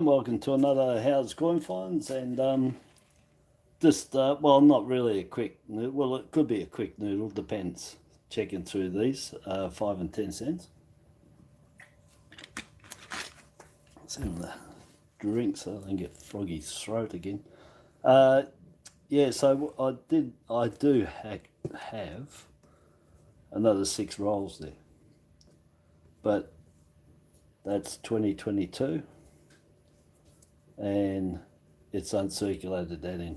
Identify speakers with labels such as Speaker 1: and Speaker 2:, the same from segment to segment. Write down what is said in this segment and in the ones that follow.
Speaker 1: Welcome to another How's Coin Finds, and just well, not really a quick noodle. Well, it could be a quick noodle, depends. Checking through these 5 and 10 cents. Some of the drinks, so I don't get froggy throat again. Yeah, so I do have another 6 rolls there, but that's 2022. And it's uncirculated that end.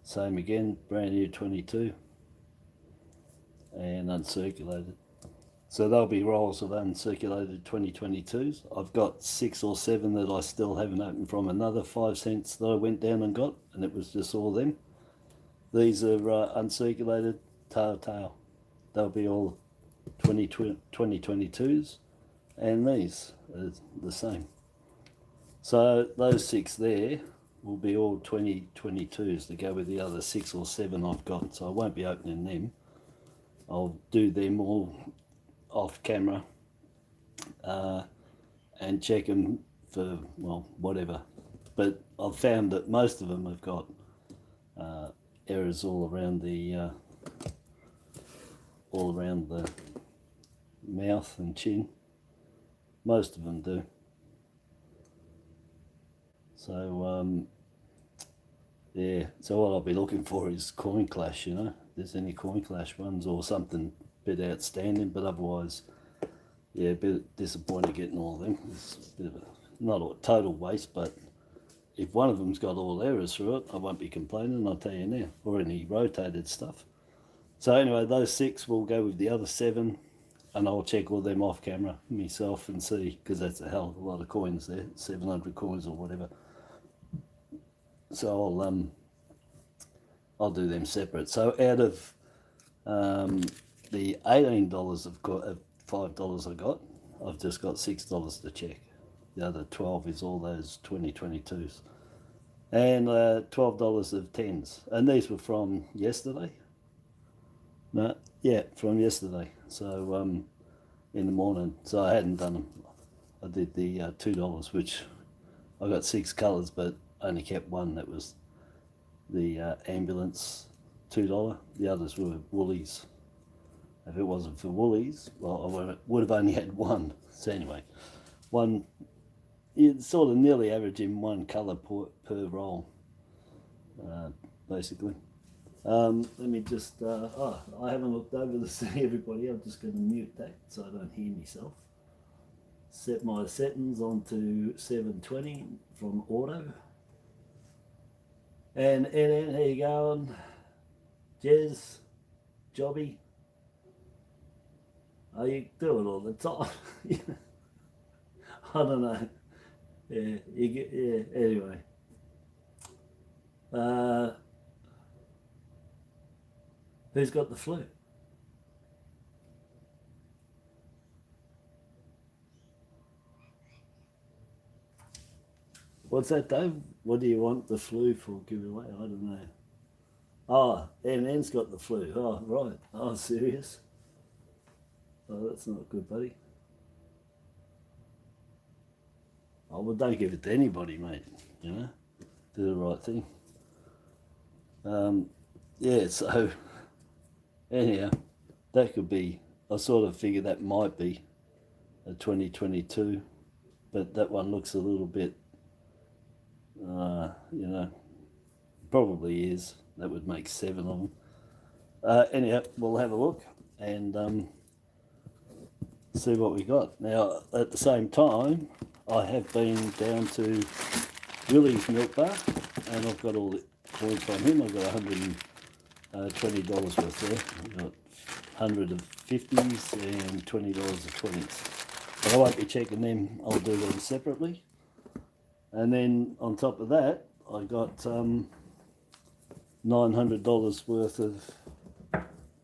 Speaker 1: Same again, brand new 22 and uncirculated. So there'll be rolls of uncirculated 2022s. I've got 6 or 7 that I still haven't opened from another 5 cents that I went down and got, and it was just all them. These are uncirculated tail. They'll be all 2022s, and these are the same. So those 6 there will be all 2022s to go with the other 6 or 7 I've got. So I won't be opening them. I'll do them all off camera and check them for, well, whatever. But I've found that most of them have got errors all around the mouth and chin. Most of them do. So, yeah, so what I'll be looking for is coin clash, you know, if there's any coin clash ones or something a bit outstanding, but otherwise, yeah, a bit disappointed getting all of them. It's a bit of a, not a total waste, but if one of them's got all errors through it, I won't be complaining, I'll tell you now, or any rotated stuff. So anyway, those 6 will go with the other 7, and I'll check all them off camera myself and see, because that's a hell of a lot of coins there, 700 coins or whatever. So I'll do them separate. So out of the $18 of $5 I got, I've just got $6 to check. The other 12 is all those 2022s, and $12 of 10s, and these were from yesterday. No, yeah, from yesterday. So in the morning. So I hadn't done them. I did the $2, which I got 6 colours, but only kept one. That was the ambulance $2. The others were Woolies. If it wasn't for Woolies, well, I would have only had one. So anyway, one, it's sort of nearly averaging 1 colour per roll, basically. Let me just, I haven't looked over to see everybody. I'm just going to mute that so I don't hear myself. Set my settings onto 720 from auto. And Ed, how you going? Jez, Jobby, oh, you do it all the time. I don't know. Yeah, you get, yeah. Anyway, who's got the flu? What's that, Dave? What do you want the flu for? Give it away? I don't know. Oh, N's got the flu. Oh, right. Oh, serious? Oh, that's not good, buddy. Oh, well, don't give it to anybody, mate. You know, do the right thing. Yeah, so anyhow, that could be, I sort of figured that might be a 2022, but that one looks a little bit, you know, probably is. That would make 7 of them. Anyhow, we'll have a look and see what we got. Now, at the same time, I have been down to Willie's milk bar, and I've got all the coins from him. I've got $120 worth there. I've got 100 of 50s and $20 of 20s. But I won't be checking them. I'll do them separately. And then on top of that, I got $900 worth of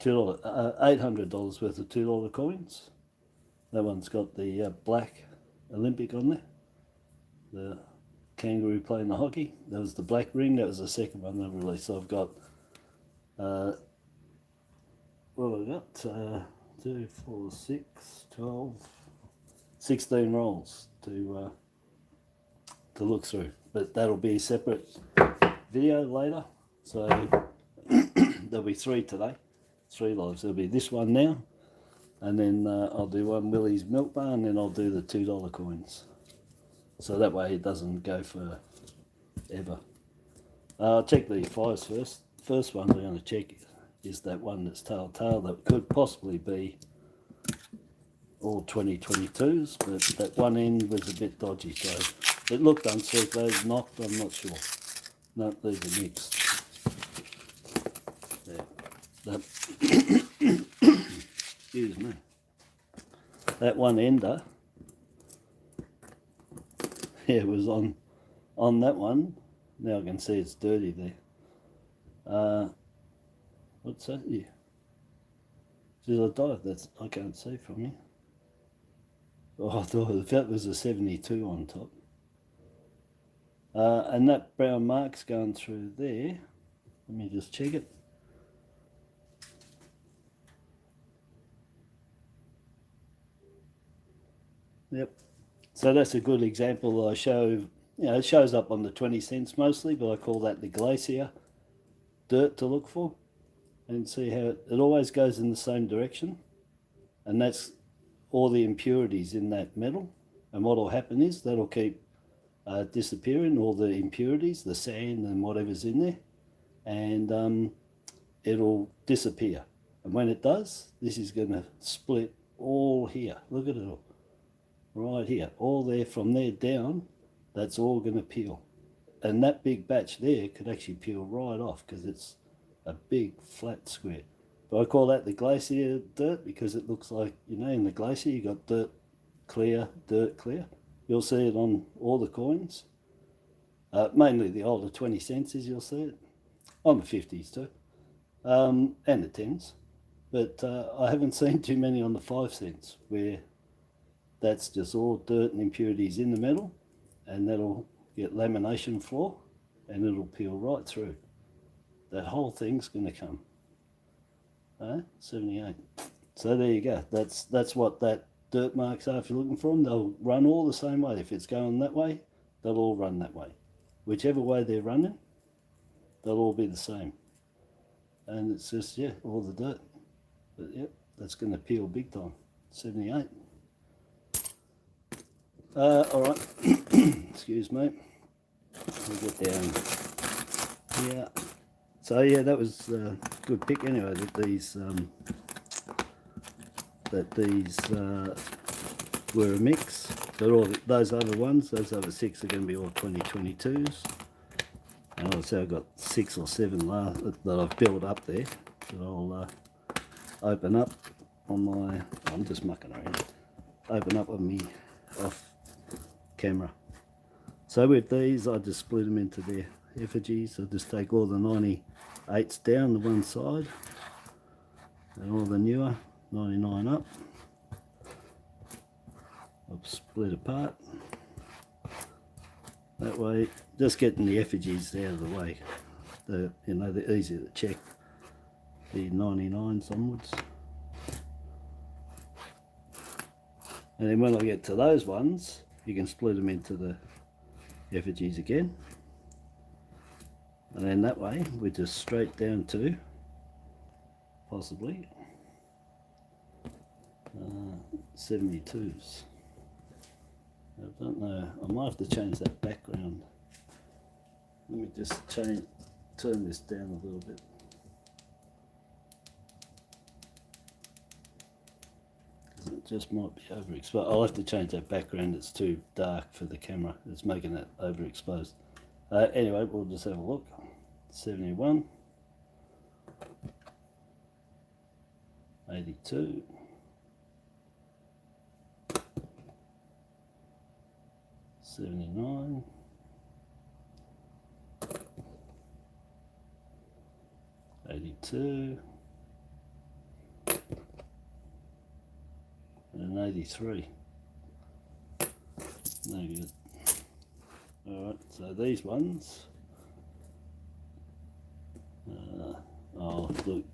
Speaker 1: $800 worth of $2 coins. That one's got the black Olympic on there. The kangaroo playing the hockey. That was the black ring. That was the second one they released. So I've got, what have I got? 2, 4, 6, 12, 16 rolls to to look through. But that'll be a separate video later. So there'll be 3 today, 3 lives. There'll be this one now, and then I'll do one Willie's milk bar, and then I'll do the $2 coins. So that way it doesn't go for ever. I'll check the 5s first. First one we're going to check is that one that's tail that could possibly be all 2022s, but that one end was a bit dodgy, so it looked uncirculated, knocked, I'm not sure. No, these are mixed. There. That excuse me. That one ender, yeah, was on that one. Now I can see it's dirty there. What's that? Yeah. There's a dive that's I can't see from here. Oh, I thought that was a 72 on top. And that brown mark's going through there. Let me just check it. Yep. So that's a good example I show. You know, it shows up on the 20 cents mostly, but I call that the glacier dirt to look for. And see how it always goes in the same direction. And that's all the impurities in that metal. And what will happen is that'll keep disappearing, all the impurities, the sand and whatever's in there. And it'll disappear. And when it does, this is going to split all here. Look at it all. Right here. All there from there down, that's all going to peel. And that big batch there could actually peel right off because it's a big flat square. But I call that the glacier dirt because it looks like, you know, in the glacier you got dirt clear. You'll see it on all the coins. Mainly the older 20 cents you'll see it. On the 50s too. And the 10s. But I haven't seen too many on the 5 cents where that's just all dirt and impurities in the metal, and that'll get lamination floor and it'll peel right through. That whole thing's going to come. 78. So there you go. That's what that dirt marks are if you're looking for them. They'll run all the same way. If it's going that way, they'll all run that way. Whichever way they're running, they'll all be the same. And it's just, yeah, all the dirt. But yep, that's going to peel big time. 78. All right. Excuse me. We'll get down here. So yeah, that was a good pick anyway. That these were a mix. But all those other ones, those other 6 are going to be all 2022s. And also I've got 6 or 7 that I've built up there that I'll open up on my. I'm just mucking around. Open up on me off camera. So with these, I just split them into their effigies. I just take all the 98s down the one side, and all the newer 99 up. I'll split apart. That way, just getting the effigies out of the way. You know, they're easier to check. The 99s onwards. And then when I get to those ones, you can split them into the effigies again. And then that way, we're just straight down to, possibly, 72s. I don't know, I might have to change that background. Let me just turn this down a little bit. It just might be overexposed. I'll have to change that background, it's too dark for the camera. It's making it overexposed. Anyway, we'll just have a look. 71. 82. 79. 82. And 83. No good. Alright, so these ones. Oh, look.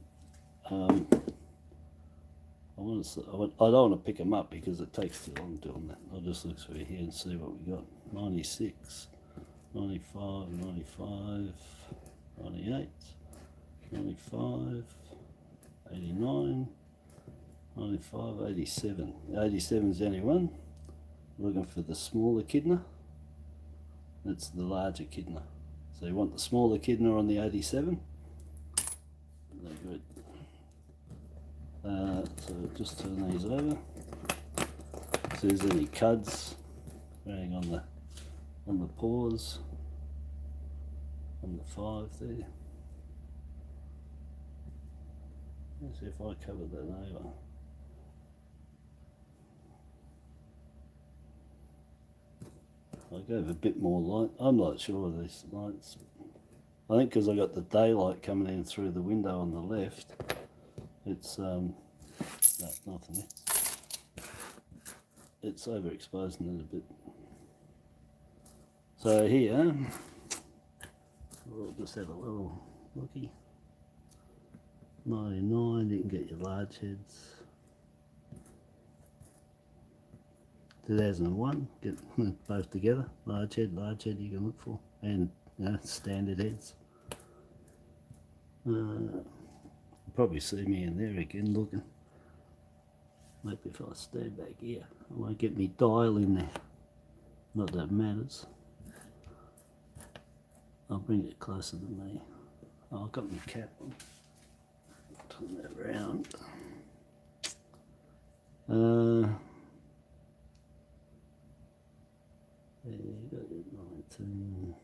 Speaker 1: I don't want to pick them up because it takes too long doing that. I'll just look through here and see what we got. 96, 95, 95, 98, 95, 89, 95, 87. 87 is the only one. Looking for the smaller kidney. That's the larger kidney. So you want the smaller kidney on the 87. No good. So just turn these over. So there's any cuds running on the paws, on the 5 there. Let's see if I cover that over. I gave a bit more light. I'm not sure of these lights. I think because I got the daylight coming in through the window on the left, it's no, nothing there. It's overexposing it a bit. So here, we'll just have a little looky. 99, you can get your large heads. 2001, get both together, large head you can look for, and standard heads. You'll probably see me in there again looking. Maybe if I stand back here, I won't get me dial in there. Not that it matters. I'll bring it closer to me. Oh, I've got my cap on. Turn that around. There you got it, 19.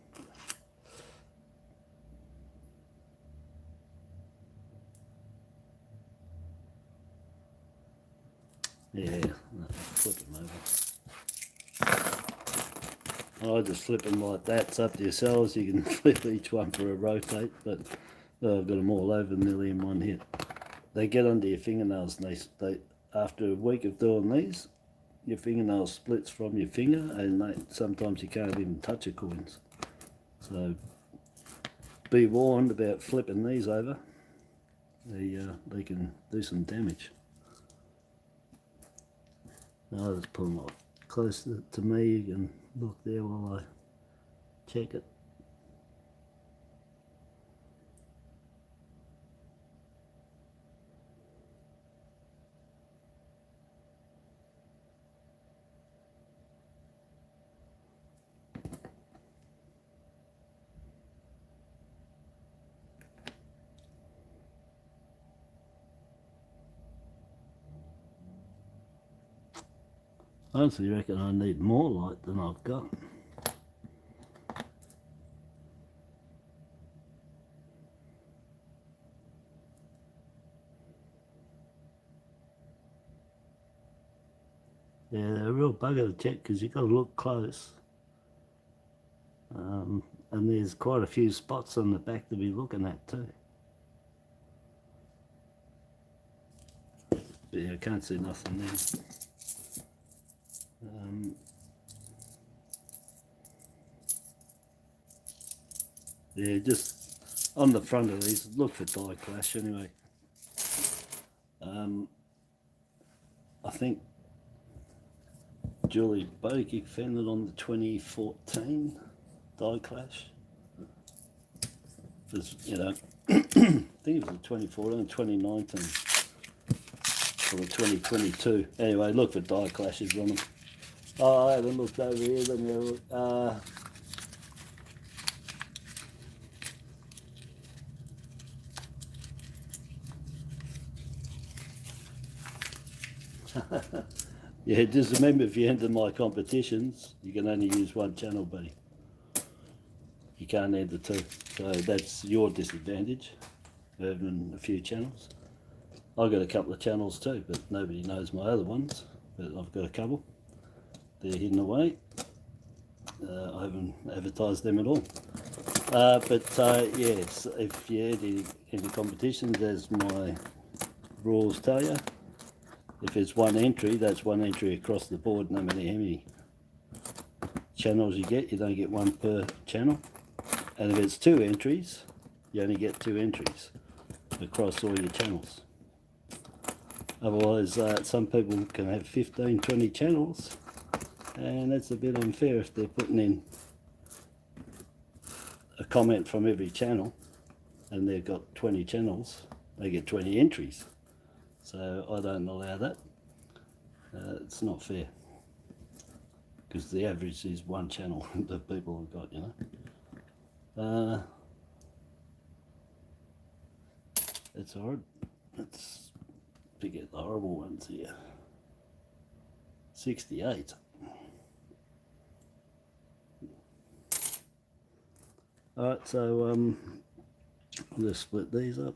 Speaker 1: Yeah, flip them over. I just flip them like that. It's up to yourselves. You can flip each one for a rotate, but I've got them all over nearly in one hit. They get under your fingernails, and they after a week of doing these, your fingernail splits from your finger, and sometimes you can't even touch your coins. So be warned about flipping these over. They can do some damage. Now I'll just pull them up closer to me. You can look there while I check it. I honestly reckon I need more light than I've got. Yeah, they're a real bugger to check because you've got to look close. And there's quite a few spots on the back to be looking at too. But yeah, I can't see nothing there. Yeah, just on the front of these, look for die clash anyway. I think Julie Bokic found it on the 2014 die clash. It was, I think it was the 2014, 2019, or the 2022. Anyway, look for die clashes on them. Oh, I haven't looked over here. Let me look. Yeah, just remember, if you enter my competitions, you can only use one channel, buddy. You can't enter two. So that's your disadvantage, having a few channels. I've got a couple of channels too, but nobody knows my other ones. But I've got a couple. They're hidden away. I haven't advertised them at all. Yes, if you enter any competitions, as my rules tell you, if it's one entry, that's one entry across the board, no matter how many channels you get. You don't get one per channel. And if it's two entries, you only get two entries across all your channels. Otherwise, some people can have 15, 20 channels, and that's a bit unfair if they're putting in a comment from every channel and they've got 20 channels, they get 20 entries. So I don't allow that. It's not fair, because the average is one channel that people have got, you know. It's hard. Let's pick out the horrible ones here. 68. Alright, so I'll just split these up.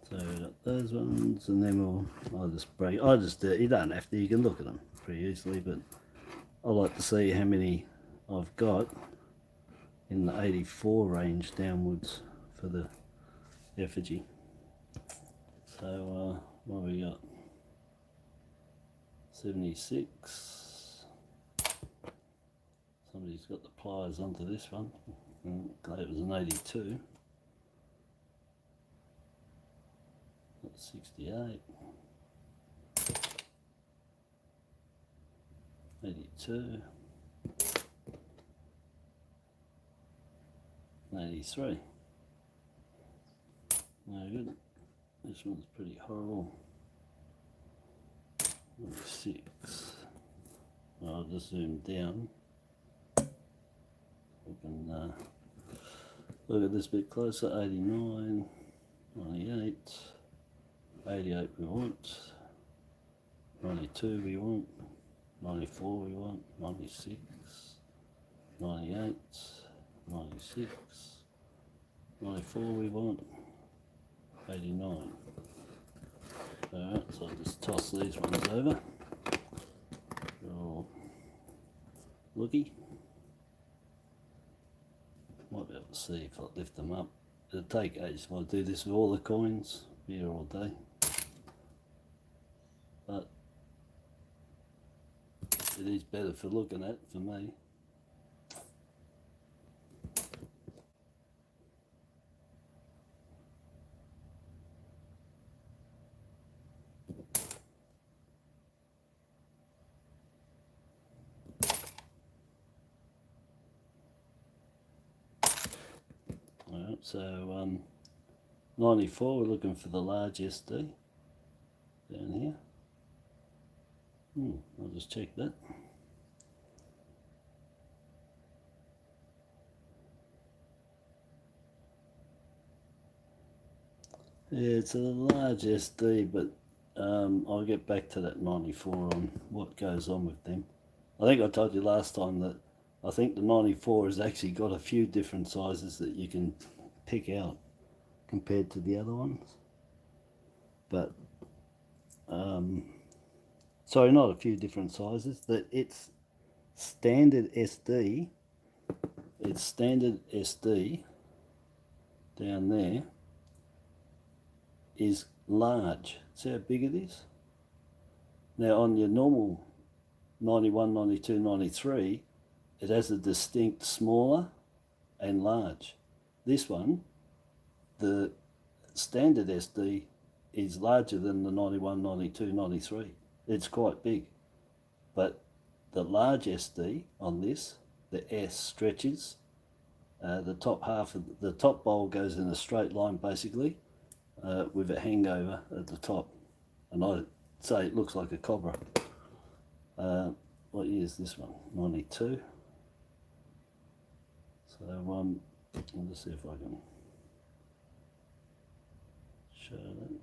Speaker 1: So we got those ones, and then I'll just break. You don't have to. You can look at them pretty easily, but I like to see how many I've got in the 84 range downwards for the effigy. So what have we got? 76. Somebody's got the pliers onto this one. Okay, it was an 82. 68, 82, 83. No good. This one's pretty horrible. 96. I'll just zoom down. We can look at this bit closer. 89, 98. 88 we want, 92 we want, 94 we want, 96, 98, 96, 94 we want, 89. Alright, so I'll just toss these ones over. They're all looky. Might be able to see if I lift them up. It'll take ages if I do this with all the coins, be here all day. But it is better for looking at for me. Alright, so 94, we're looking for the large SD down here. I'll just check that. Yeah, it's a large SD, but I'll get back to that 94 on what goes on with them. I think I told you last time that I think the 94 has actually got a few different sizes that you can pick out compared to the other ones. But sorry, not a few different sizes. That it's standard SD. It's standard SD down there is large. See how big it is? Now on your normal 91, 92, 93, it has a distinct smaller and large. This one, the standard SD is larger than the 91, 92, 93. It's quite big. But the large SD on this, the S stretches, the top half of the top bowl goes in a straight line basically, with a hangover at the top. And I'd say it looks like a cobra. What year is this one? 92. So I'll just see if I can show that.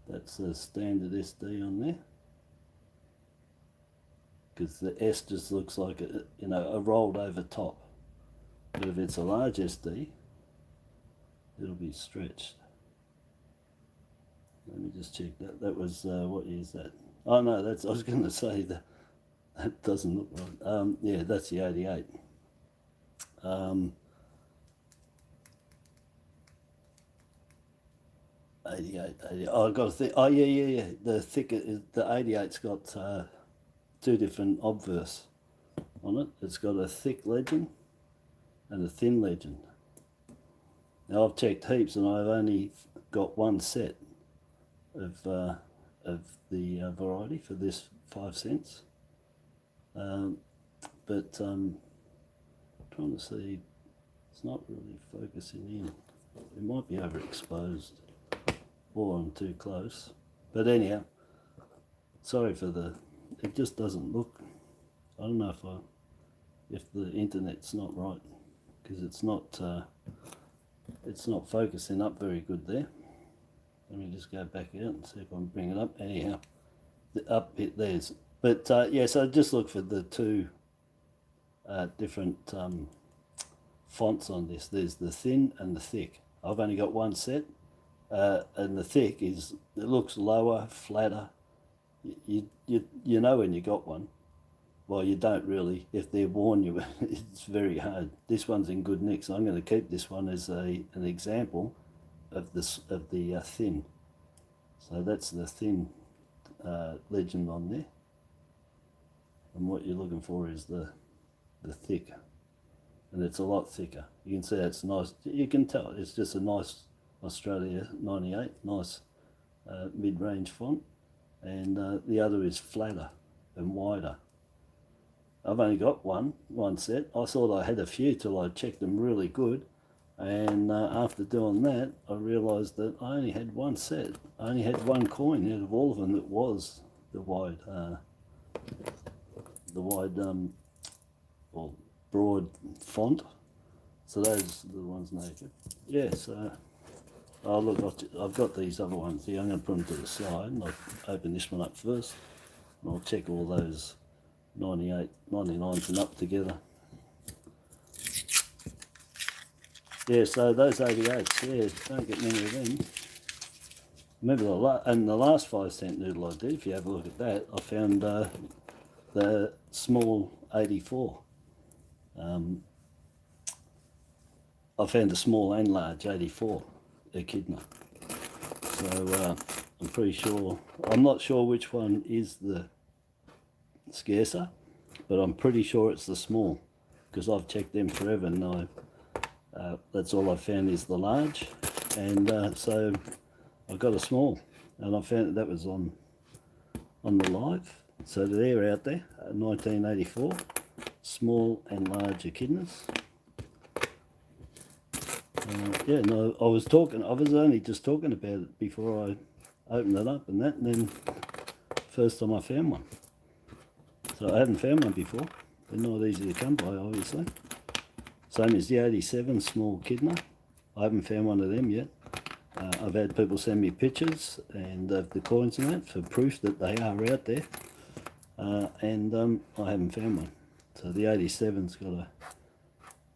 Speaker 1: That's the standard SD on there, because the S just looks like a rolled over top. But if it's a large SD, it'll be stretched. Let me just check that. That was what year is that? Oh no, I was going to say that doesn't look right. Yeah, that's the 88. 88, 80. Oh, I got to think. Oh, yeah. The thicker, the 88's got two different obverse on it. It's got a thick legend and a thin legend. Now I've checked heaps and I've only got one set of the variety for this 5 cents. But trying to see, it's not really focusing in. It might be overexposed or I'm too close. But anyhow, sorry for it just doesn't look, I don't know if the internet's not right, because it's not focusing up very good there. Let me just go back out and see if I can bring it up. Anyhow, up it there's. But yeah, so just look for the two different fonts on this. There's the thin and the thick. I've only got one set, and the thick it looks lower, flatter. You know when you got one. Well, you don't really. If they're worn, it's very hard. This one's in good nick, so I'm going to keep this one as an example of the thin. So that's the thin legend on there. And what you're looking for is the thick, and it's a lot thicker. You can see it's nice. You can tell it's just a nice Australia 98, nice mid-range font, and the other is flatter and wider. I've only got one set. I thought I had a few till I checked them really good, and after doing that I realised that I only had one set. I only had one coin out of all of them that was the wide or broad font. So those are the ones naked. Yeah, so oh look, I've got these other ones here. I'm going to put them to the side, and I'll open this one up first, and I'll check all those 98, 99s and up together. Yeah, so those 88s, yeah, don't get many of them. Remember the last 5 cent noodle I did, if you have a look at that, I found the small 84. I found a small and large 84 echidna. So I'm pretty sure, I'm not sure which one is the scarcer, but I'm pretty sure it's the small, because I've checked them forever, and that's all I've found is the large, and so I got a small, and I found that was on the live. So they're out there, 1984, small and large echidnas. Yeah, no, I was only just talking about it before I opened it up and that, and then first time I found one. So I hadn't found one before. They're not easy to come by, obviously. Same as the 87 small echidna. I haven't found one of them yet. I've had people send me pictures and of the coins and that for proof that they are out there. And I haven't found one. So the 87's got a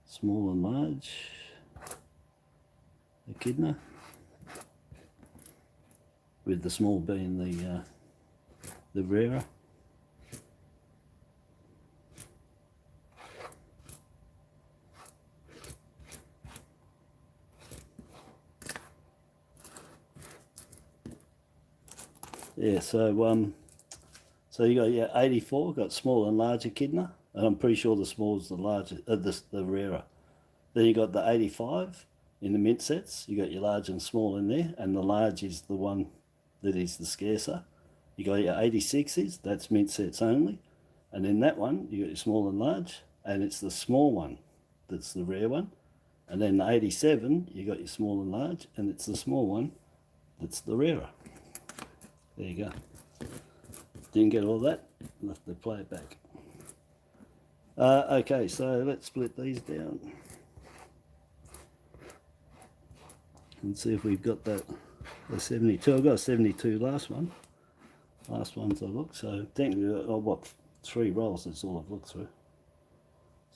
Speaker 1: small and large echidna, with the small being the rarer. Yeah, so you got 84, got small and large echidna, and I'm pretty sure the small is the larger, the rarer. Then you got the 85 in the mint sets. You got your large and small in there, and the large is the one that is the scarcer. You got your 86s, that's mint sets only, and in that one you got your small and large, and it's the small one that's the rare one. And then the 87, you got your small and large, and it's the small one that's the rarer. There you go. Didn't get all that, I'll have to play it back. Okay, so let's split these down and see if we've got the 72. I've got a 72 last ones I looked, so technically I've got 3 rolls, that's all I've looked through.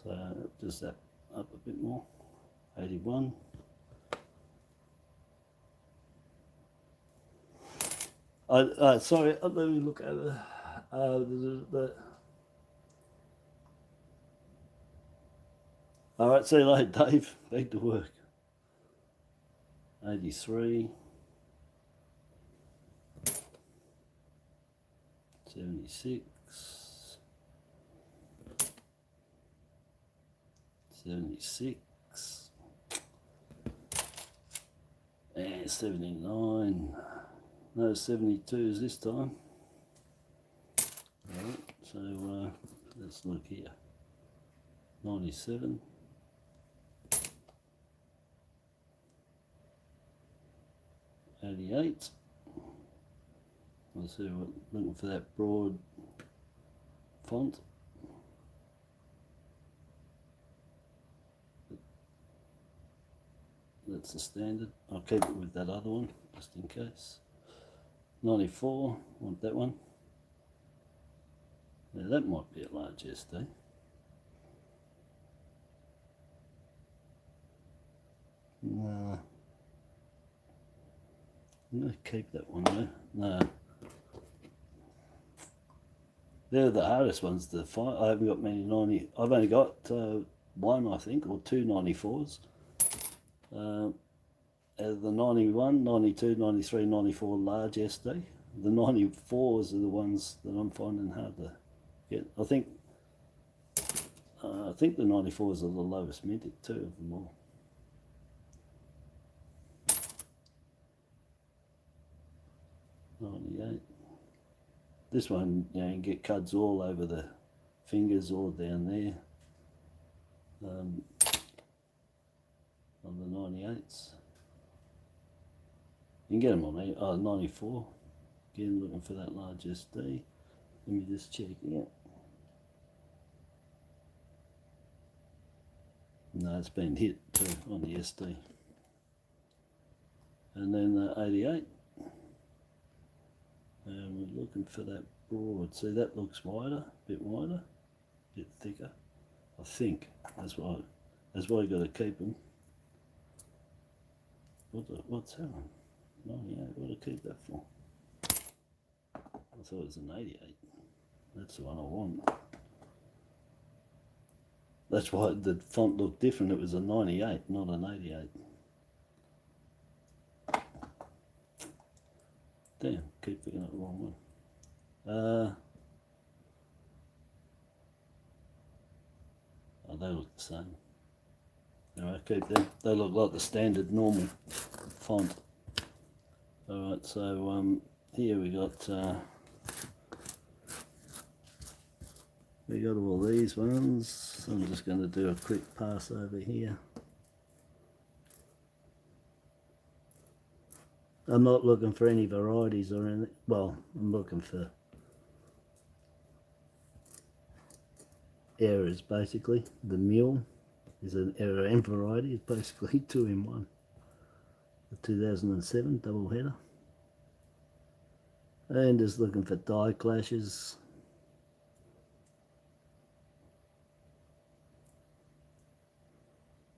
Speaker 1: So just that up a bit more. 81. Sorry, let me look over all right, see you later, Dave. Back to work. 83. 76, 76, and 79. No 72s this time. Alright, so let's look here. 97. 88. Let's see what, looking for that broad font. That's the standard. I'll keep it with that other one just in case. 94, want that one. Now that might be a large SD. No. I'm going to keep that one though. No. They're the hardest ones to find. I haven't got many 90. I've only got one, I think, or two 94s. Out of the 91, 92, 93, 94 large SD. The 94s are the ones that I'm finding hard to get. I think the 94s are the lowest minted too of them all. '98. This one, you know, you can get cuds all over the fingers or down there. On the 98s. You can get them on 94. Again, looking for that large SD. Let me just check it. No, it's been hit too on the SD. And then the 88. And we're looking for that broad. See, that looks wider, a bit thicker. I think that's why you got to keep them. What's that one? 98. What do I keep that for? I thought it was an 88. That's the one I want. That's why the font looked different. It was a 98, not an 88. Damn, keep picking up the wrong one. Oh, they look the same. Alright, keep them. They look like the standard normal font. Alright, so here we got all these ones. I'm just going to do a quick pass over here. I'm not looking for any varieties or anything. Well, I'm looking for errors basically. The mule is an error and variety. It's basically 2 in 1. The 2007 double header. And just looking for die clashes.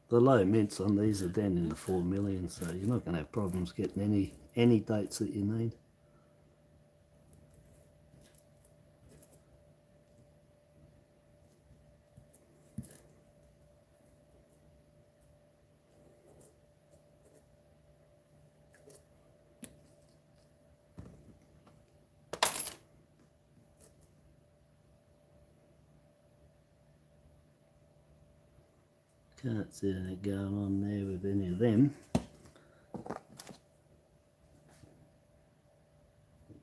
Speaker 1: The low mints on these are down in the 4 million, so you're not going to have problems getting any dates that you need. Can't see anything going on there with any of them.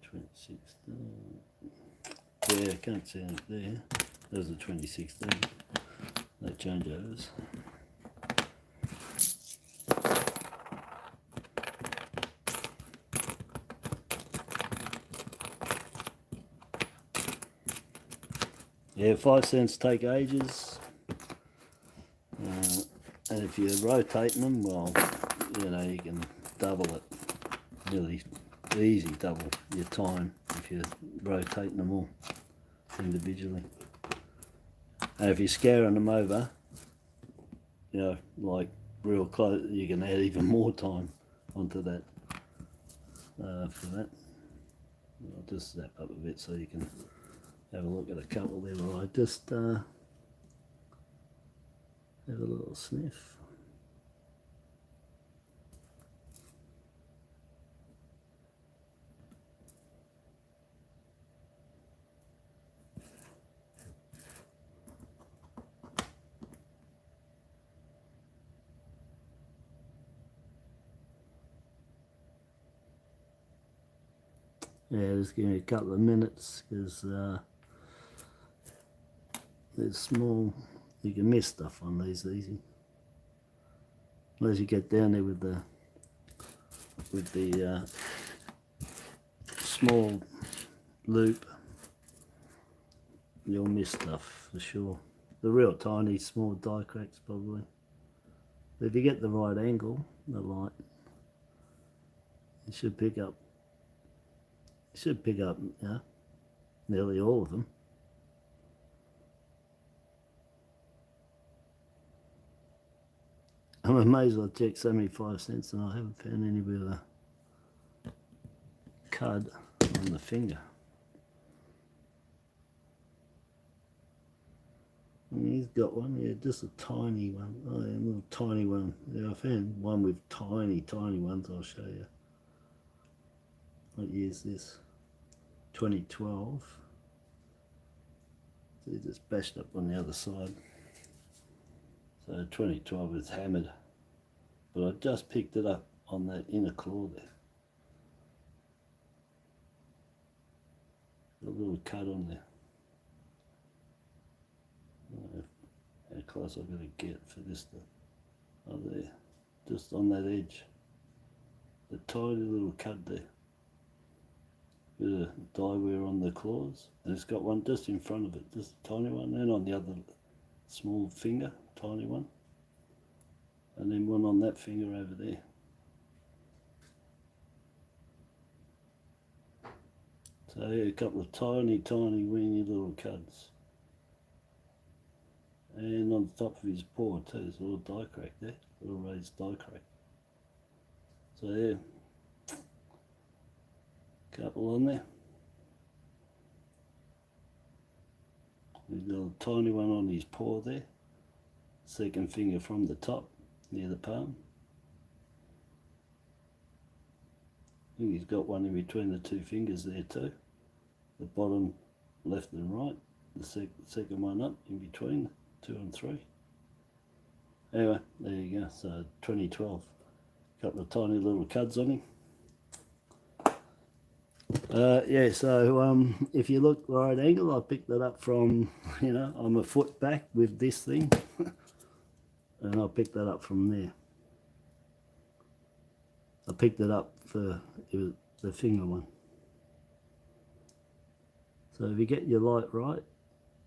Speaker 1: 2016. Yeah, I can't see anything there. Those are 2016. No changeovers. Yeah, 5 cents take ages. And if you're rotating them, well, you know, you can double it. Really easy double your time if you're rotating them all individually. And if you're scaring them over, you know, like real close, you can add even more time onto that for that. I'll just zap up a bit so you can have a look at a couple there while I just have a little sniff. Yeah, just give me a couple of minutes because they're small. You can miss stuff on these easy. Unless you get down there with the small loop, you'll miss stuff for sure. The real tiny small die cracks probably. But if you get the right angle, the light, you should pick up. You should pick up, nearly all of them. I'm amazed I checked so many 5 cents and I haven't found any with a cud on the finger. And he's got one, yeah, just a tiny one. Oh, yeah, a little tiny one. Yeah, I found one with tiny ones. I'll show you. What year is this? 2012. See, just bashed up on the other side. So 2012 is hammered, but I just picked it up on that inner claw there. A little cut on there. How close I've got to get for this to, oh there, just on that edge. The tiny little cut there. Bit of dye wear on the claws, and it's got one just in front of it, just a tiny one, and on the other small finger, tiny one, and then one on that finger over there. So yeah, a couple of tiny weeny little cuds. And on the top of his paw too, there's a little die crack there, a little raised die crack. So yeah, couple on there. There's a little tiny one on his paw there, second finger from the top, near the palm. I think he's got one in between the 2 fingers there too. The bottom left and right, the second one up in between 2 and 3. Anyway, there you go. So 2012, couple of tiny little cuds on him. Yeah, so if you look right angle, I picked that up from, I'm a foot back with this thing, and I picked that up from there. I picked it up for the finger one. So if you get your light right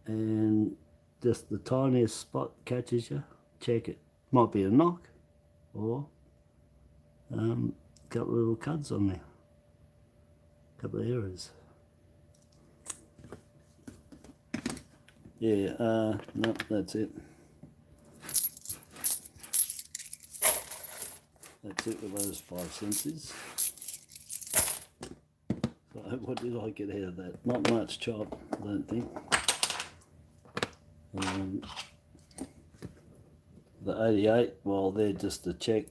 Speaker 1: and just the tiniest spot catches you, check it. Might be a knock or a couple of little cuds on there, a couple of errors. Yeah, no, that's it. That's it with those 5 senses. So what did I get out of that? Not much chop, I don't think. The 88, well, they're just a check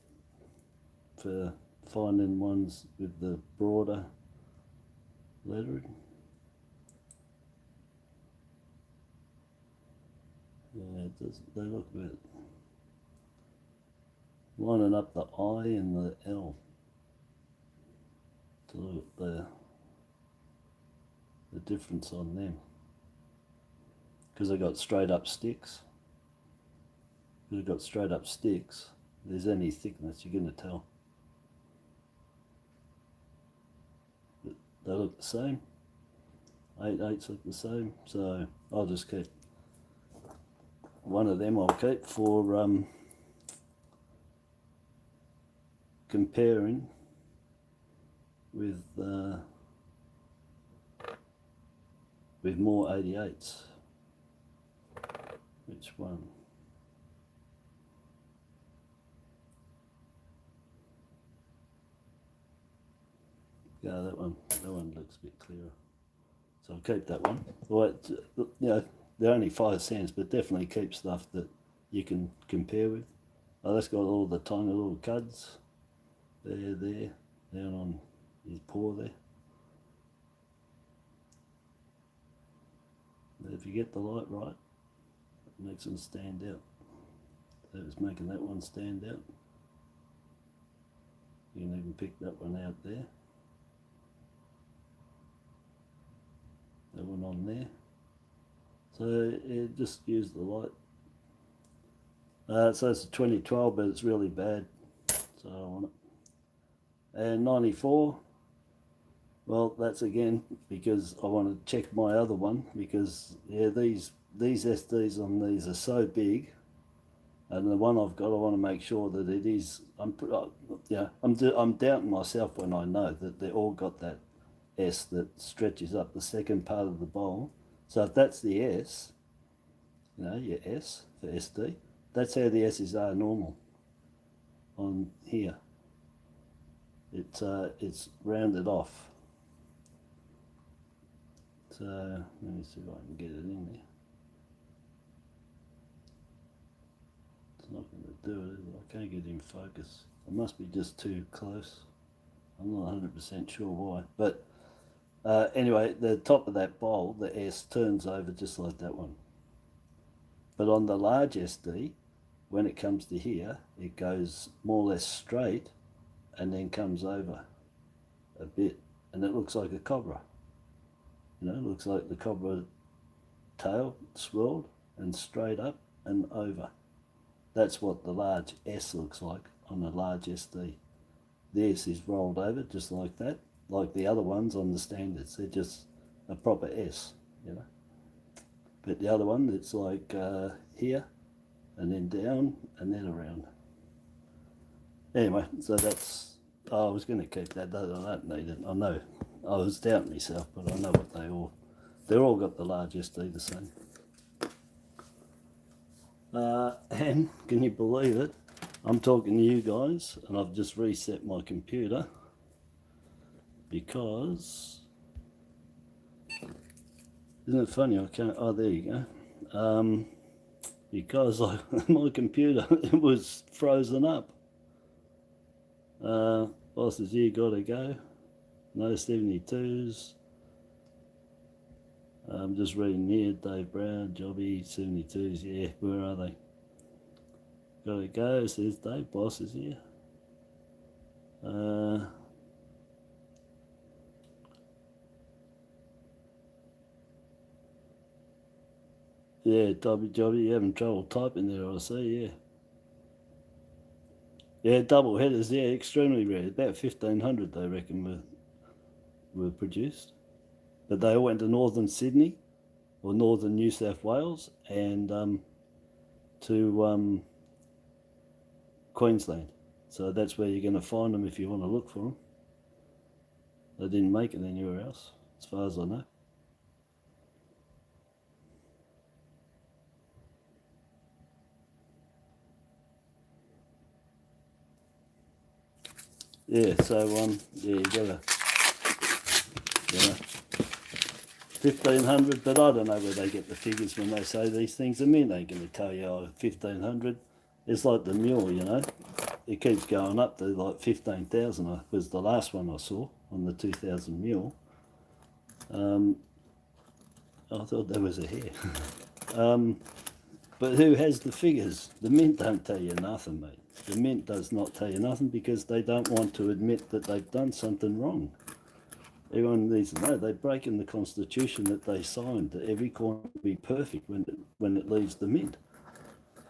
Speaker 1: for finding ones with the broader lettering. Yeah, they look a bit lining up the I and the L to look at the difference on them, because they got straight up sticks. If they've got straight up sticks, there's any thickness, you're going to tell. But they look the same. 8/8s look the same, so I'll just keep one of them. I'll keep for comparing with more 88s. Which one? Yeah, that one looks a bit clearer. So I'll keep that one. Well, they're only 5 cents, but definitely keep stuff that you can compare with. Oh, that's got all the tiny little cuds. There, down on his paw there. But if you get the light right, it makes them stand out. So it's making that one stand out. You can even pick that one out there. that went on there. So it just use the light. So it's a 2012, but it's really bad, so I don't want it. And 94, well, that's again because I want to check my other one, because yeah, these SDs on these are so big, and the one I've got, I want to make sure that it is. I'm doubting myself when I know that they all got that S that stretches up the second part of the bowl. So if that's the S, you know, your S for SD, that's how the S's are normal on here. It's rounded off. So let me see if I can get it in there. It's not going to do it, is it? I can't get in focus. It must be just too close. I'm not 100% sure why. But anyway, the top of that bowl, the S turns over just like that one. But on the large SD, when it comes to here, it goes more or less straight and then comes over a bit. And it looks like a cobra. You know, it looks like the cobra tail swirled and straight up and over. That's what the large S looks like on a large SD. The S is rolled over just like that, like the other ones on the standards. They're just a proper S, you know. But the other one, it's like here, and then down, and then around. Anyway, so that's, I was going to keep that, I don't need it. I know, I was doubting myself, but I know what they're all got the large SD the same. And can you believe it? I'm talking to you guys, and I've just reset my computer because, isn't it funny? I can't. Oh, there you go. Because my computer it was frozen up. Boss is here. Got to go. No 72s. I'm just reading here. Dave Brown, Jobby, 72s. Yeah, where are they? Gotta go, says Dave. Boss is here. Yeah, Jobby, you having trouble typing there, I see, yeah. Yeah, double headers, yeah, extremely rare. About 1,500 they reckon were produced. But they all went to northern Sydney, or northern New South Wales, and to Queensland. So that's where you're going to find them if you want to look for them. They didn't make it anywhere else, as far as I know. Yeah, so yeah, you gotta 1,500, but I don't know where they get the figures when they say these things. The mint ain't gonna tell you 1,500. It's like the mule, you know. It keeps going up to like 15,000 was the last one I saw on the 2,000 mule. I thought that was a hare. But who has the figures? The mint don't tell you nothing, mate. The mint does not tell you nothing because they don't want to admit that they've done something wrong. Everyone needs to know they're breaking the constitution that they signed, that every coin will be perfect when it leaves the mint.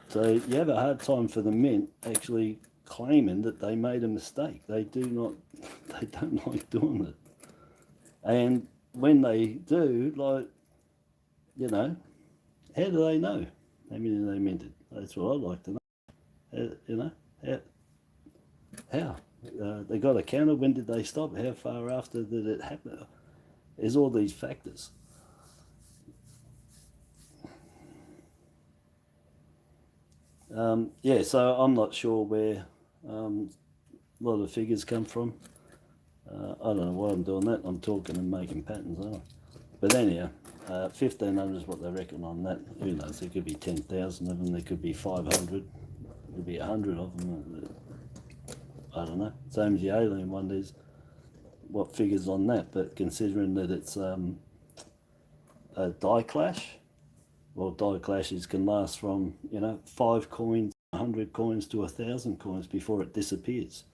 Speaker 1: So you have a hard time for the mint actually claiming that they made a mistake. They don't like doing it. And when they do, like, you know, how do they know how many they minted? That's what I'd like to know. You know, how? They got a counter. When did they stop? How far after did it happen? There's all these factors. Yeah, so I'm not sure where a lot of figures come from. I don't know why I'm doing that. I'm talking and making patterns, aren't I? But anyhow, 1,500 is what they reckon on that. Who knows? There could be 10,000 of them. There could be 500. There could be 100 of them. I don't know. Same as the alien one. There's what figures on that, but considering that it's a die clash, well, die clashes can last from 5 coins, 100 coins to 1,000 coins before it disappears.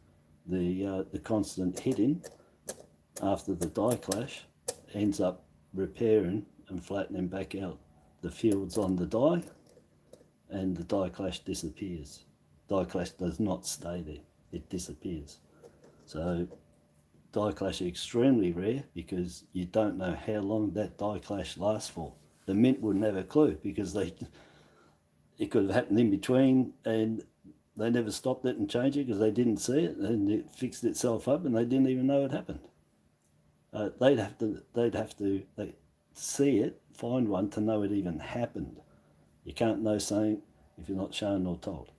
Speaker 1: The constant hitting after the die clash ends up repairing and flattening back out the fields on the die, and the die clash disappears. Die clash does not stay there, it disappears. So die clash are extremely rare because you don't know how long that die clash lasts for. The mint wouldn't have a clue because it could have happened in between and they never stopped it and changed it because they didn't see it, and it fixed itself up and they didn't even know it happened. They'd have to see it, find one to know it even happened. You can't know something if you're not shown or told.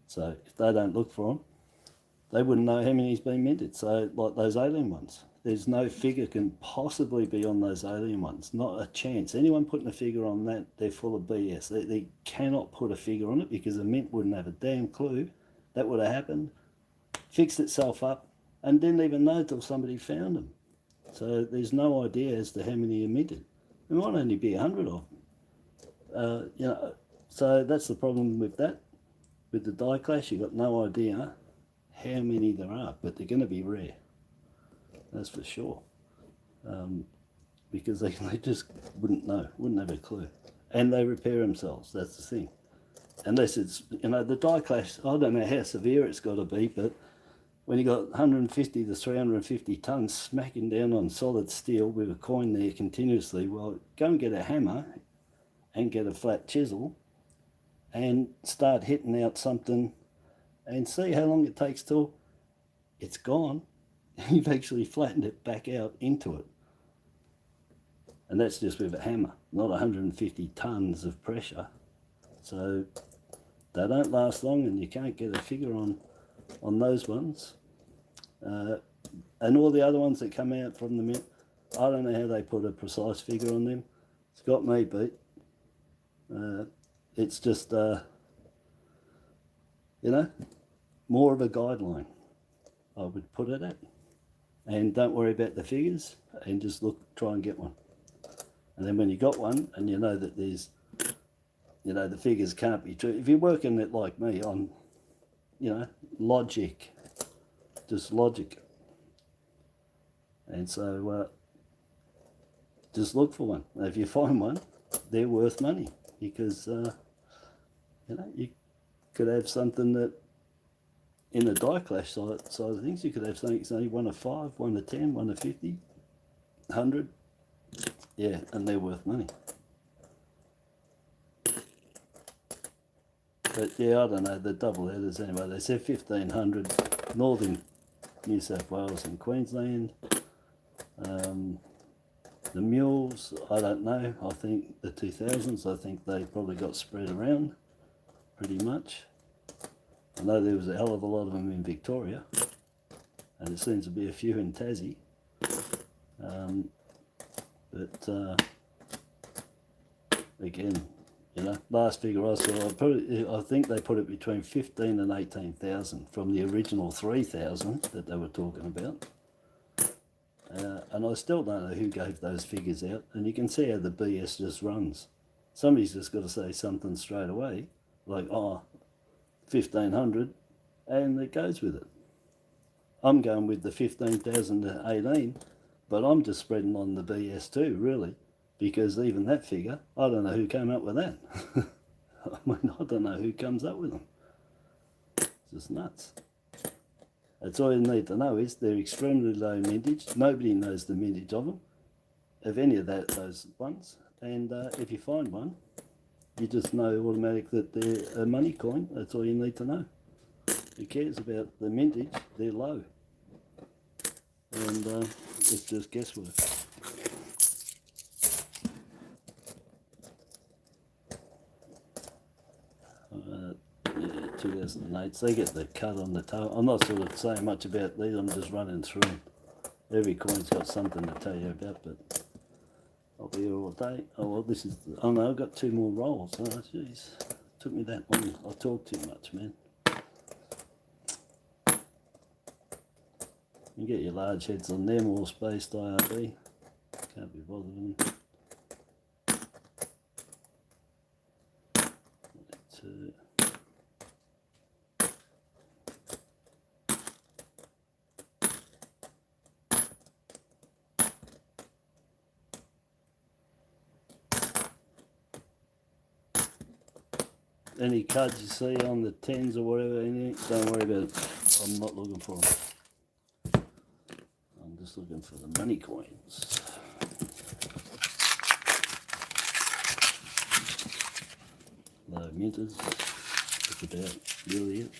Speaker 1: So if they don't look for them, they wouldn't know how many's been minted. So like those alien ones, there's no figure can possibly be on those alien ones. Not a chance. Anyone putting a figure on that, they're full of BS. They cannot put a figure on it because the mint wouldn't have a damn clue that would have happened, fixed itself up, and didn't even know till somebody found them. So there's no idea as to how many are minted. There might only be 100 of them. You know, so that's the problem with that. With the die clash, you've got no idea how many there are, but they're going to be rare. That's for sure. Because they just wouldn't know, wouldn't have a clue. And they repair themselves, that's the thing. Unless it's, you know, the die clash, I don't know how severe it's got to be, but when you got 150 to 350 tons smacking down on solid steel with a coin there continuously, well, go and get a hammer and get a flat chisel and start hitting out something and see how long it takes till it's gone. You've actually flattened it back out into it. And that's just with a hammer, not 150 tons of pressure. So they don't last long and you can't get a figure on those ones. And all the other ones that come out from the mint, I don't know how they put a precise figure on them. It's got me beat. It's just, you know, more of a guideline, I would put it at. And don't worry about the figures and just look, try and get one. And then when you got one and you know that there's, you know, the figures can't be true. If you're working it like me on, you know, logic, just logic. And so just look for one. If you find one, they're worth money because, you know, you could have something that in the die clash side of things, you could have something that's only 1 of 5, 1 of 10, 1 of 50, 100. Yeah, and they're worth money. But yeah, I don't know, the double headers anyway. They said 1500, Northern New South Wales and Queensland. The mules, I don't know. I think the 2000s, I think they probably got spread around pretty much. I know there was a hell of a lot of them in Victoria, and there seems to be a few in Tassie. But again, you know, last figure I saw, I think they put it between 15 and 18,000 from the original 3,000 that they were talking about. And I still don't know who gave those figures out, and you can see how the BS just runs. Somebody's just got to say something straight away, like, oh, 1500, and it goes with it. I'm going with the 15,000 to 18, but I'm just spreading on the BS too, really, because even that figure, I don't know who came up with that. I mean, I don't know who comes up with them. It's just nuts. That's all you need to know is they're extremely low mintage. Nobody knows the mintage of them, of any of those ones. And if you find one, you just know automatic that they're a money coin. That's all you need to know. Who cares about the mintage? They're low. And it's just guesswork. Yeah, 2008. So they get the cut on the tail. I'm not sort of saying much about these. I'm just running through them. Every coin's got something to tell you about, but I'll be here all day. Oh, well, this is... Oh, no, I've got 2 more rolls. Oh, jeez. Took me that long. I talk too much, man. You get your large heads on them, all spaced IRB. Can't be bothered with them. 2. any cards you see on the 10s or whatever, anything, don't worry about it. I'm not looking for them. I'm just looking for the money coins. Low minters. That's about really it.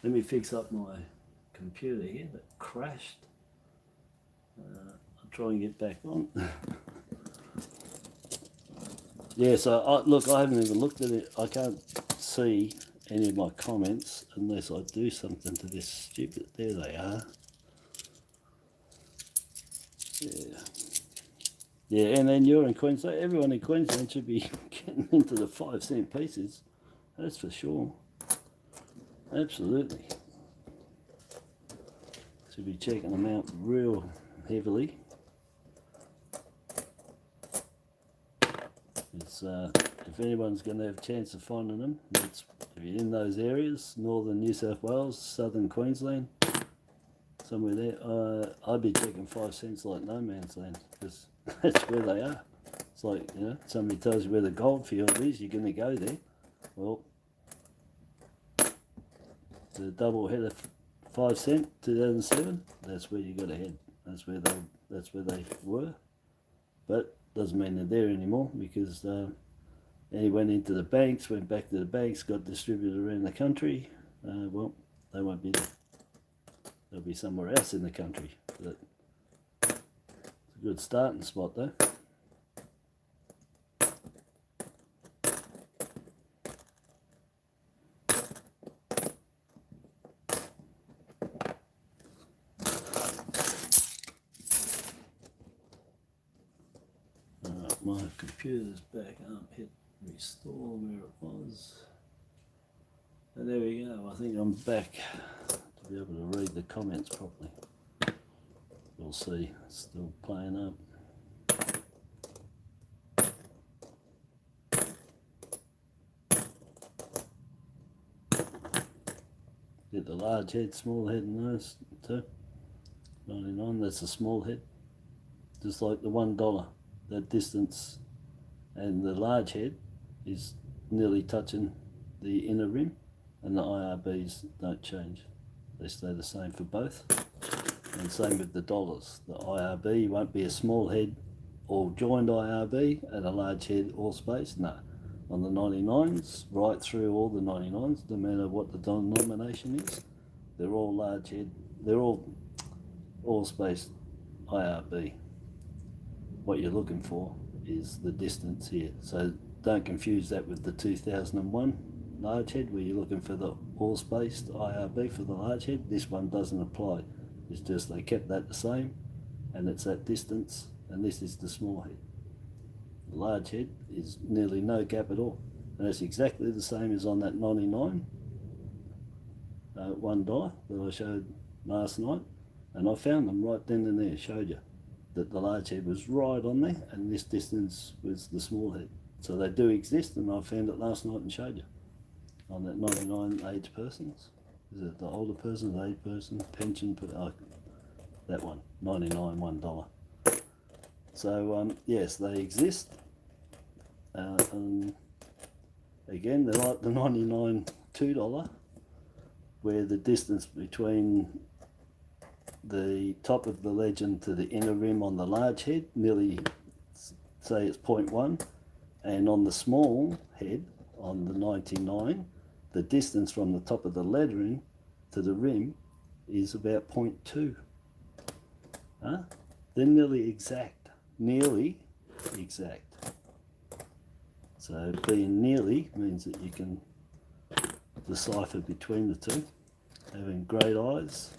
Speaker 1: Let me fix up my computer here that crashed. I'll try and get back on. Yeah, so look, I haven't even looked at it. I can't see any of my comments unless I do something to this stupid. There they are. Yeah. Yeah, and then you're in Queensland. Everyone in Queensland should be getting into the 5-cent pieces. That's for sure. Absolutely. Should be checking them out real heavily. It's, if anyone's going to have a chance of finding them, it's, if you're in those areas, northern New South Wales, southern Queensland, somewhere there, I'd be checking 5 cents like no man's land, because that's where they are. It's like, you know, somebody tells you where the gold field is, you're going to go there. Well, the double head of 5 cent 2007, that's where you got to head. That's where they were, but doesn't mean they're there anymore, because he went into the banks, went back to the banks, got distributed around the country. Well, they won't be there. They'll be somewhere else in the country. But it's a good starting spot though. My computer's back up, hit restore where it was. And there we go, I think I'm back to be able to read the comments properly. We'll see, it's still playing up. Get the large head, small head in those too. 99, that's a small head. Just like the $1. That distance and the large head is nearly touching the inner rim, and the IRBs don't change. They stay the same for both. And same with the dollars. The IRB won't be a small head or joined IRB and a large head all space. No. On the 99s, right through all the 99s, no matter what the denomination is, they're all large head. They're all space IRB. What you're looking for is the distance here. So don't confuse that with the 2001 large head where you're looking for the all-spaced IRB for the large head. This one doesn't apply. It's just they kept that the same, and it's that distance, and this is the small head. The large head is nearly no gap at all, and it's exactly the same as on that 99 $1 that I showed last night, and I found them right then and there, showed you that the large head was right on there and this distance was the small head. So they do exist, and I found it last night and showed you on that 99 age persons. Is it the older person, the age person, pension, that one, 99 $1. So yes, they exist. And again, they're like the 99 $2, where the distance between the top of the legend to the inner rim on the large head, nearly, say it's 0.1, and on the small head, on the 99, the distance from the top of the lettering to the rim is about 0.2. Huh? They're nearly exact. Nearly exact. So being nearly means that you can decipher between the two. Having great eyes,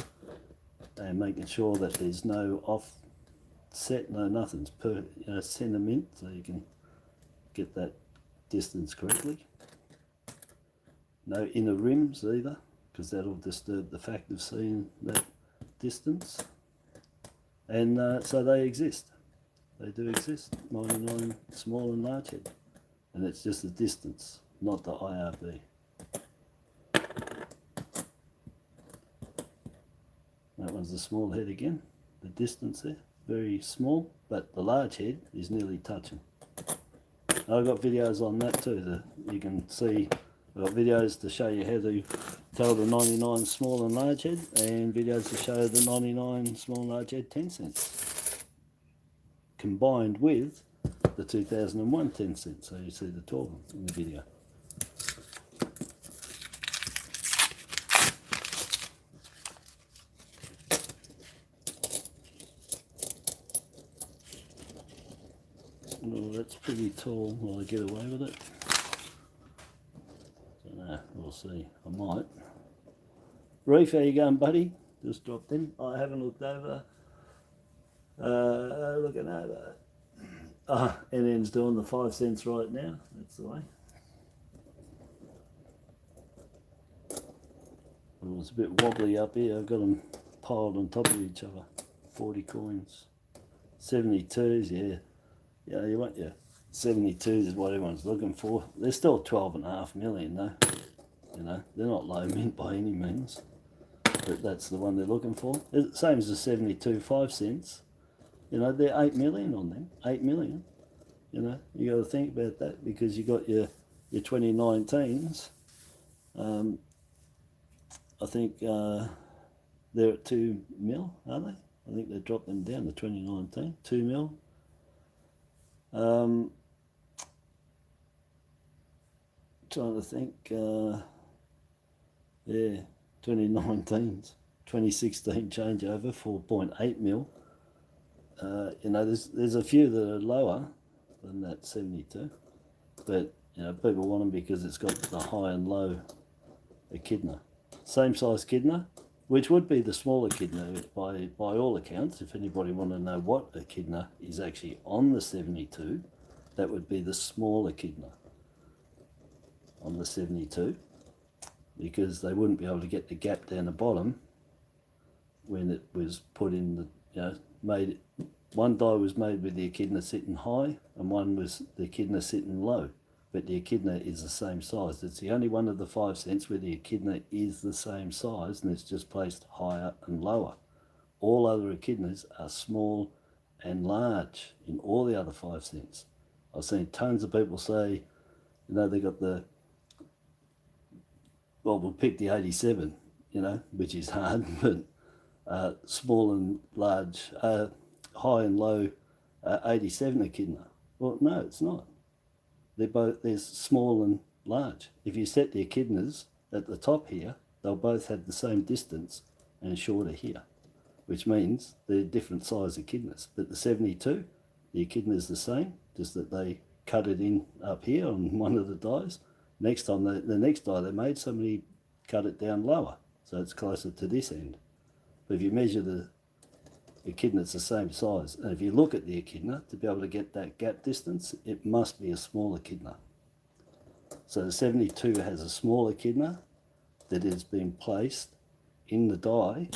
Speaker 1: and making sure that there's no offset, no nothing's per centimetre, so you can get that distance correctly. No inner rims either, because that'll disturb the fact of seeing that distance. And so they exist. They do exist. 99 small and large head, and it's just the distance, not the IRB. That one's the small head again, the distance there, very small, but the large head is nearly touching. I've got videos on that too, that you can see I've got videos to show you how to tell the 99 small and large head, and videos to show the 99 small and large head 10 cents. Combined with the 2001 10 cents, so you see the 12 in the video. Well, that's pretty tall. Will I get away with it? Don't know, we'll see. I might. Reef, how you going, buddy? Just dropped in. I haven't looked over. Looking over. NN's doing the 5 cents right now. That's the way. Well, it's a bit wobbly up here. I've got them piled on top of each other. 40 coins. 72s, yeah. Yeah, you want your 72s is what everyone's looking for. They're still 12.5 million though. You know, they're not low mint by any means. But that's the one they're looking for. Same as the 72 5 cents. You know, they're 8 million on them. 8 million. You know, you got to think about that because you got your 2019s. I think they're at 2 mil, are they? I think they dropped them down to 2019, 2 mil. Trying to think, yeah, 2019s, 2016 changeover, 4.8 mil. You know, there's a few that are lower than that 72, but you know, people want them because it's got the high and low echidna. Same size echidna, which would be the smaller echidna by all accounts. If anybody want to know what echidna is actually on the 72, that would be the small echidna on the 72, because they wouldn't be able to get the gap down the bottom when it was put in the, you know, made. One die was made with the echidna sitting high and one was the echidna sitting low, but the echidna is the same size. It's the only one of the 5 cents where the echidna is the same size and it's just placed higher and lower. All other echidnas are small and large in all the other 5 cents. I've seen tons of people say, you know, they got the, well, we'll pick the 87, you know, which is hard, but small and large, high and low 87 echidna. Well, no, it's not. They're small and large. If you set the echidnas at the top here, they'll both have the same distance and shorter here, which means they're different size echidnas. But the 72, the echidna is the same, just that they cut it in up here on one of the dies. Next time, the next die they made, somebody cut it down lower, so it's closer to this end. But if you measure the echidna, it's the same size. And if you look at the echidna, to be able to get that gap distance, it must be a small echidna. So the 72 has a small echidna that has been placed in the die.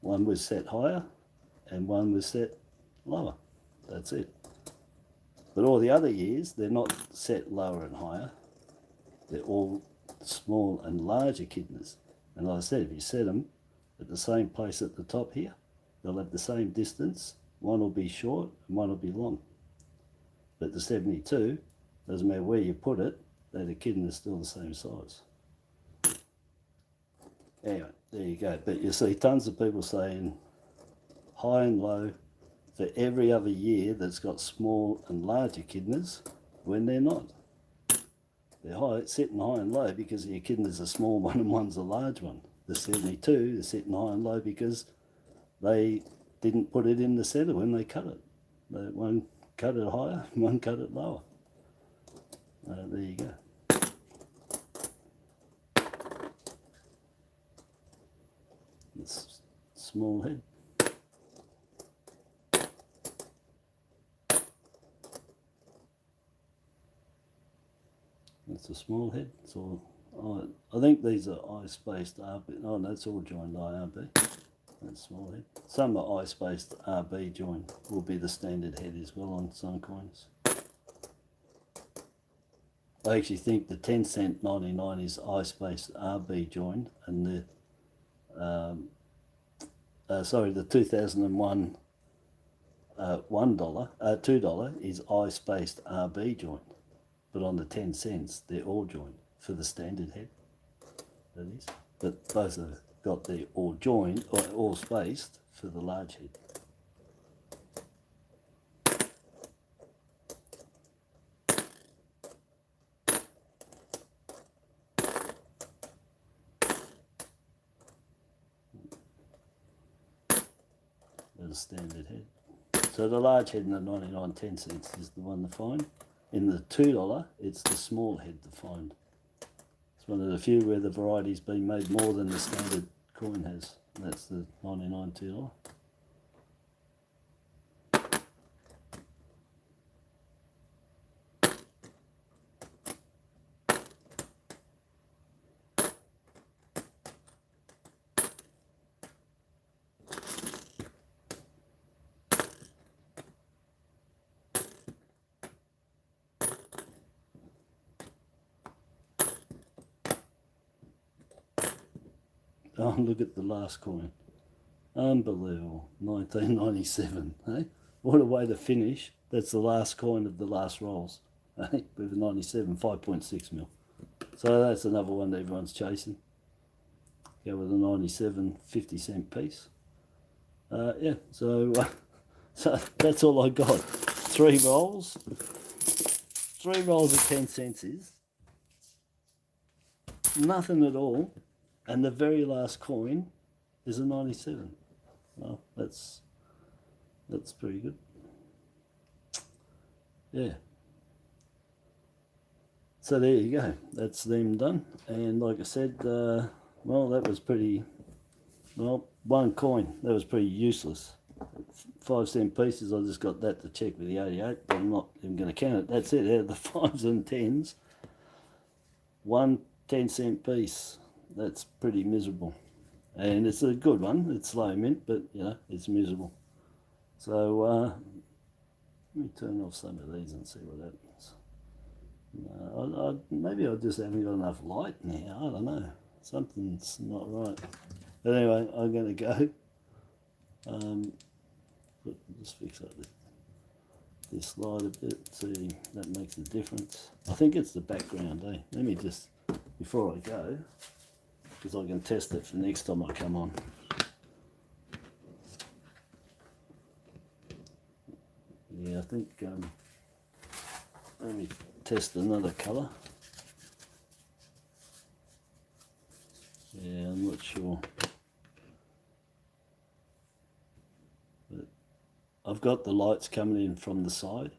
Speaker 1: One was set higher and one was set lower. That's it. But all the other years, they're not set lower and higher. They're all small and large echidnas. And like I said, if you set them at the same place at the top here, they'll have the same distance. One will be short and one will be long. But the 72, doesn't matter where you put it, that echidna is still the same size. Anyway, there you go. But you see tons of people saying high and low for every other year that's got small and large echidnas when they're not. They're sitting high and low because the echidna's a small one and one's a large one. The 72 is sitting high and low because they didn't put it in the center when they cut it. One cut it higher, one cut it lower. There you go. It's small head. It's a small head. It's all, I think these are eye-spaced RB. Oh, no, it's all joined IRB. That's small head. Some are eye-spaced RB joined. Will be the standard head as well on some coins. I actually think the 10 cent 99 is eye-spaced RB joined, and the the 2001 $2 is eye-spaced RB joined. But on the 10 cents, they're all joined. for the standard head, that is. But both have got the all joined, or all spaced for the large head. There's a standard head. So the large head in the 99.10 cents is the one to find. In the $2, it's the small head to find. It's one of the few where the variety's been made more than the standard coin has. And that's the 99 $2. Oh, look at the last coin. Unbelievable. 1997. Hey? What a way to finish. That's the last coin of the last rolls. Hey? With a 97, 5.6 mil. So that's another one that everyone's chasing. Go with a 97, 50-cent piece. Yeah, so that's all I got. 3 rolls. 3 rolls of 10 cents is nothing at all. And the very last coin is a 97. Well, that's pretty good. Yeah. So there you go. That's them done. And like I said, well, that was pretty, well, one coin. That was pretty useless. 5-cent pieces, I just got that to check with the 88, but I'm not even going to count it. That's it. Out of the 5s and 10s, one 10-cent piece. That's pretty miserable. And it's a good one. It's low mint, but, you know, it's miserable. So, let me turn off some of these and see what happens. No, maybe I just haven't got enough light now. I don't know. Something's not right. But anyway, I'm going to go. Just fix up this light a bit. See, that makes a difference. I think it's the background, eh? Let me just, before I go, because I can test it for next time I come on. Yeah, I think, let me test another colour. Yeah, I'm not sure. But I've got the lights coming in from the side.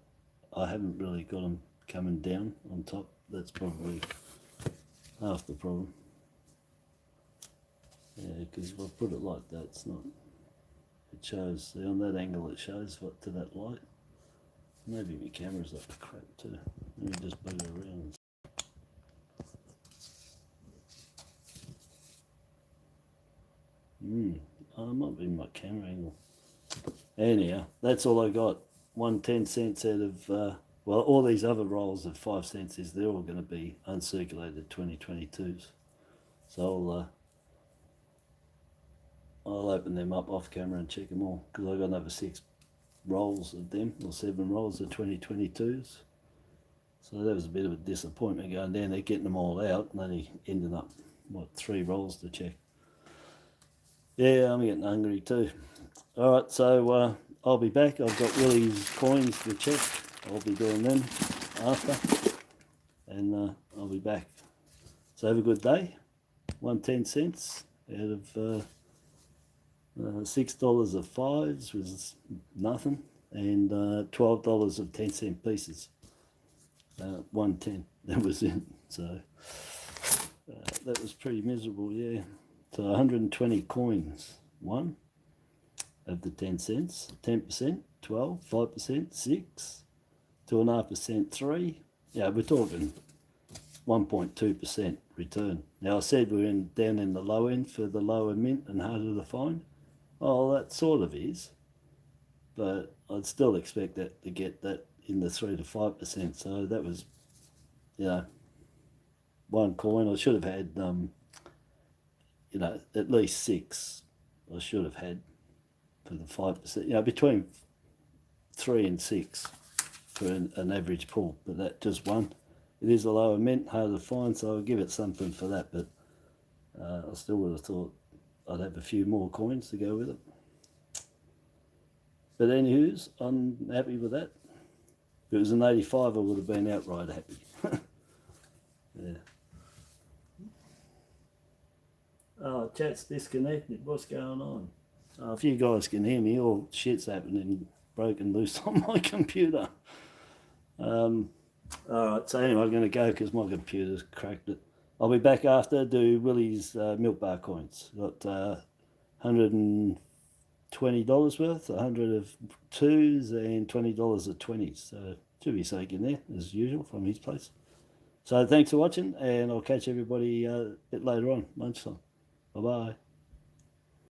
Speaker 1: I haven't really got them coming down on top. That's probably half the problem. Yeah, because if I put it like that, it's not, it shows, see, on that angle it shows what to that light. Maybe my camera's up to crap too. Let me just bug it around. It might be my camera angle. Anyhow, that's all I got. 10 cents out of, well, all these other rolls of 5 cents is they're all going to be uncirculated 2022s. So I'll open them up off camera and check them all, because I've got another 6 rolls of them, or 7 rolls of 2022s. So that was a bit of a disappointment going down there, getting them all out, and only ending up, what, 3 rolls to check. Yeah, I'm getting hungry too. Alright, so I'll be back. I've got Willie's coins to check. I'll be doing them after, and I'll be back. So have a good day. 10 cents out of $6 of 5s was nothing, and $12 of 10-cent pieces. 110, that was it. So that was pretty miserable, yeah. So 120 coins, 1 of the 10 cents, 10%, 12, 5%, 6, 2.5%, 3. Yeah, we're talking 1.2% return. Now I said we're down in the low end for the lower mint and harder to find. Well, that sort of is, but I'd still expect that to get that in the 3 to 5%. So that was, you know, one coin. I should have had, you know, at least 6. I should have had for the 5%. You know, between 3 and 6 for an average pull, but that just one. it is a lower mint, hard to find, so I'll give it something for that, but I still would have thought I'd have a few more coins to go with it. But anywho's, I'm happy with that. If it was an 85, I would have been outright happy. Yeah. Oh, chat's disconnected. What's going on? Oh, if you guys can hear me, all shit's happening, broken loose on my computer. Alright, so anyway, I'm going to go because my computer's cracked it. I'll be back after, do Willie's milk bar coins. Got $120 worth, 100 of 2s and $20 of 20s. So should be something in there, as usual, from his place. So thanks for watching, and I'll catch everybody a bit later on, lunchtime. Bye-bye.